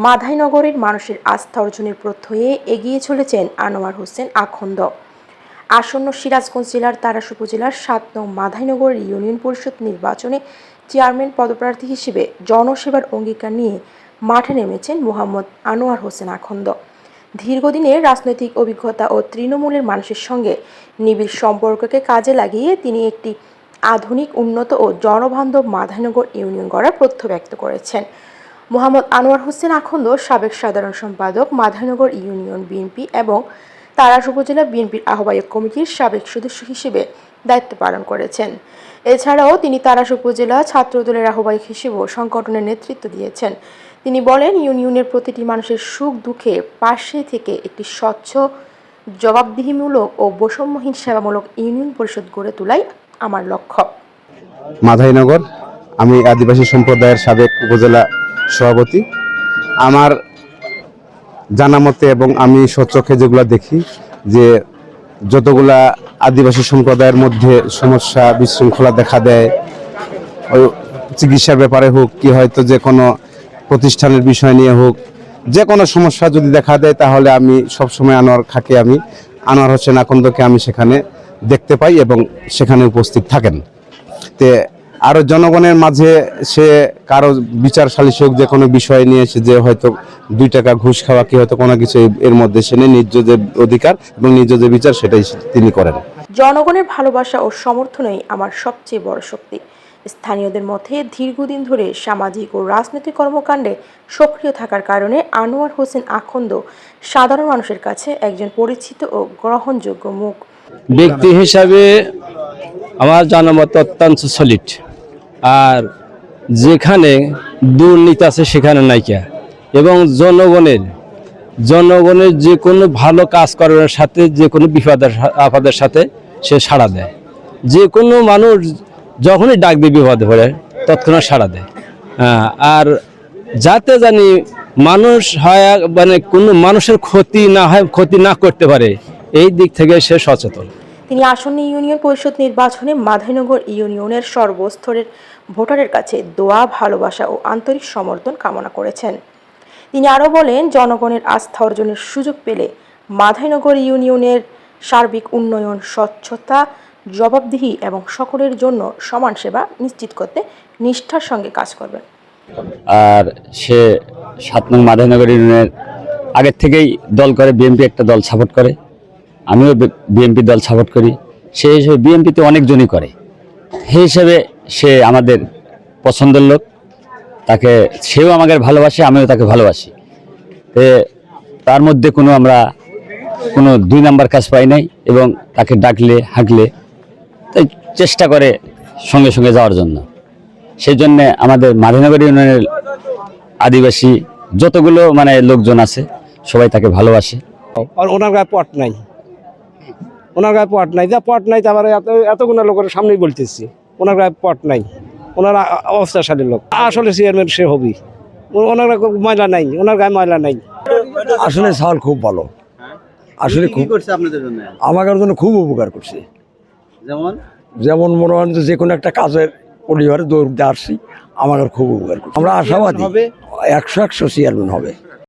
মাধাইনগরের মানুষের আস্থা অর্জনের পথ হয়ে এগিয়ে চলেছেন আনোয়ার হোসেন আখন্দ। আসন্ন সিরাজগঞ্জ জেলার তাড়াশ উপজেলার ৭ নং মাধাইনগর ইউনিয়ন পরিষদ নির্বাচনে চেয়ারম্যান পদপ্রার্থী হিসেবে জনসেবার অঙ্গীকার নিয়ে মাঠে নেমেছেন মোহাম্মদ আনোয়ার হোসেন আখন্দ। দীর্ঘদিনের রাজনৈতিক অভিজ্ঞতা ও তৃণমূলের মানুষের সঙ্গে নিবিড় সম্পর্ককে কাজে লাগিয়ে তিনি একটি আধুনিক, উন্নত ও জনবান্ধব মাধাইনগর ইউনিয়ন গড়ার প্রত্যয় ব্যক্ত করেছেন। মোহাম্মদ আনোয়ার হোসেন আখন্দ সাবেক সাধারণ সম্পাদক, মাধাইনগর ইউনিয়ন বিএনপি এবং তাড়াশ উপজেলা বিএনপির আহ্বায়ক কমিটির সাবেক সদস্য হিসেবে দায়িত্ব পালন করেছেন। এছাড়াও তিনি তাড়াশ উপজেলা ছাত্রদলের আহ্বায়ক হিসেবেও সংগঠনের নেতৃত্ব দিয়েছেন। তিনি বলেন, ইউনিয়নের প্রতিটি মানুষের সুখ দুঃখে পাশে থেকে একটি স্বচ্ছ, জবাবদিহিমূলক ও বৈষম্যহীন সেবামূলক ইউনিয়ন পরিষদ গড়ে তোলাই আমার লক্ষ্য। মাধাইনগর, আমি আদিবাসী সম্প্রদায়ের সাবেক উপজেলা সভাপতি। আমার জানা মতে এবং আমি স্বচক্ষে যেগুলো দেখি, যে যতগুলা আদিবাসী সম্প্রদায়ের মধ্যে সমস্যা, বিশৃঙ্খলা দেখা দেয়, ওই চিকিৎসার ব্যাপারে হোক, কি হয়তো যে কোনো প্রতিষ্ঠানের বিষয় নিয়ে হোক, যে কোনো সমস্যা যদি দেখা দেয়, তাহলে আমি সবসময় আনোয়ার হোসেন আখন্দকে আমি সেখানে দেখতে পাই এবং সেখানে উপস্থিত থাকেন। তে আরও জনগণের মাঝে সে কারো বিচার সালিসি হোক, যে কোনো বিষয় নিয়ে এসে যে হয়তো 2 টাকা ঘুষ খাওয়া কি হয়তো কোনো কিছু এর মধ্যে সে নিজ যে অধিকার এবং নিজ যে বিচার সেটাই তিনি করেন। জনগণের ভালোবাসা ও সমর্থনই আমার সবচেয়ে বড় শক্তি। স্থানীয়দের মধ্যে দীর্ঘদিন ধরে সামাজিক ও রাজনৈতিক কর্মকাণ্ডে সক্রিয় থাকার কারণে আনোয়ার হোসেন আখন্দ সাধারণ মানুষের কাছে একজন পরিচিত ও গ্রহণযোগ্য মুখ। ব্যক্তি হিসাবে আমার জানামত অত্যন্ত সলিড, আর যেখানে দুর্নীতি আছে সেখানে নাইকা, এবং জনগণের যে কোনো ভালো কাজ করার সাথে, যে কোনো বিপদের আপদের সাথে সে সাড়া দেয়। যে কোনো মানুষ যখনই ডাক দিয়ে বিপদে পড়ে তৎক্ষণাৎ সাড়া দেয়। আর যাতে জানি মানুষ হয়, মানে কোনো মানুষের ক্ষতি না হয়, ক্ষতি না করতে পারে, এই দিক থেকে সে সচেতন। তিনি আসন্ন ইউনিয়ন পরিষদ নির্বাচনে মাধাইনগর ইউনিয়নের সর্বস্তরের ভোটারের কাছে দোয়া, ভালোবাসা ও আন্তরিক সমর্থন কামনা করেছেন। তিনি আরও বলেন, জনগণের আস্থা অর্জনের সুযোগ পেলে মাধাইনগর ইউনিয়নের সার্বিক উন্নয়ন, স্বচ্ছতা, জবাবদিহি এবং সকলের জন্য সমান সেবা নিশ্চিত করতে নিষ্ঠার সঙ্গে কাজ করবেন। আর সে 7 নং মাধাইনগর ইউনিয়নের আগের থেকেই দল করে, বিএনপি একটা দল সাপোর্ট করে, আমিও বিএনপি দল সাপোর্ট করি। সেই হিসেবে বিএনপিতে অনেকজনই করে, সেই হিসেবে সে আমাদের পছন্দের লোক। সেও আমাকে ভালোবাসে, আমিও তাকে ভালোবাসি। তার মধ্যে আমরা কোনো 2 নাম্বার কাজ পাই নাই, এবং তাকে ডাকলে হাঁকলে তাই চেষ্টা করে সঙ্গে সঙ্গে যাওয়ার জন্য। সেই জন্যে আমাদের মাধাইনগর ইউনিয়নের আদিবাসী যতগুলো লোকজন আছে সবাই তাকে ভালোবাসে। আর ওনার গায়ে পট নাই, যা পট নাই, তারপরে এতগুলো লোকের সামনেই বলতেছি ওনার গায়ে পট নাই। ওনার অবস্থাশালী লোক, আসলে চেয়ারম্যান সে হবি। ওনার ময়লা নাই, ওনার গায়ে ময়লা নাই। আসলে সাল খুব ভালো, আসলে খুব করছে আপনাদের জন্য, আমাদের জন্য খুব উপকার করছে। যেমন মনে হয় যে কোনো একটা কাজের পরিবারে দৌড় দিয়ে আসছি, আমাদের খুব উপকার করছে। আমরা আশাবাদী 100 চেয়ারম্যান হবে।